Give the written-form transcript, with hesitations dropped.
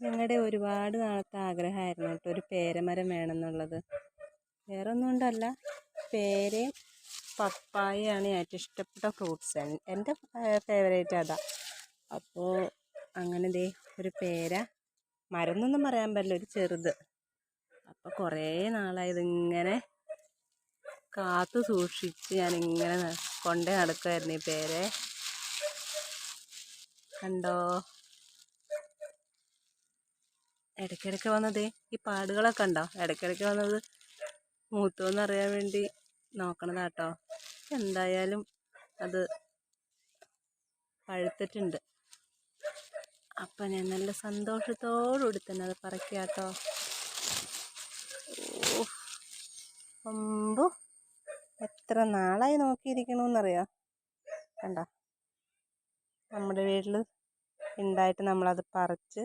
ഞങ്ങളുടെ ഒരുപാട് നാളത്തെ ആഗ്രഹമായിരുന്നു കേട്ടോ ഒരു പേരമരം വേണമെന്നുള്ളത്. വേറെ ഒന്നും കൊണ്ടല്ല, പേരയും പപ്പായയാണ് ഏറ്റവും ഇഷ്ടപ്പെട്ട ഫ്രൂട്ട്സ്. എൻ്റെ ഫേവറേറ്റ് അതാ. അപ്പോൾ അങ്ങനെ ദേ ഒരു പേര മരം എന്നൊന്നും പറയാൻ പറ്റില്ല, ഒരു ചെറുത്. അപ്പോൾ കുറേ നാളായി ഇതിങ്ങനെ കാത്തു സൂക്ഷിച്ച് ഞാനിങ്ങനെ കൊണ്ടേ നടക്കുമായിരുന്നു ഈ പേരെ. കണ്ടോ, ഇടയ്ക്കിടയ്ക്ക് വന്നത് ഈ പാടുകളൊക്കെ ഉണ്ടോ, ഇടയ്ക്കിടയ്ക്ക് വന്നത് മൂത്തോന്ന് അറിയാൻ വേണ്ടി നോക്കണതാട്ടോ. എന്തായാലും അത് പഴുത്തിട്ടുണ്ട്. അപ്പം ഞാൻ നല്ല സന്തോഷത്തോടുകൂടി തന്നെ അത് പറിക്കാട്ടോ. ഓ അമ്പോ, എത്ര നാളായി നോക്കിയിരിക്കണമെന്നറിയാം. കണ്ടോ, നമ്മുടെ വീട്ടിൽ ഉണ്ടായിട്ട് നമ്മളത് പറിച്ച്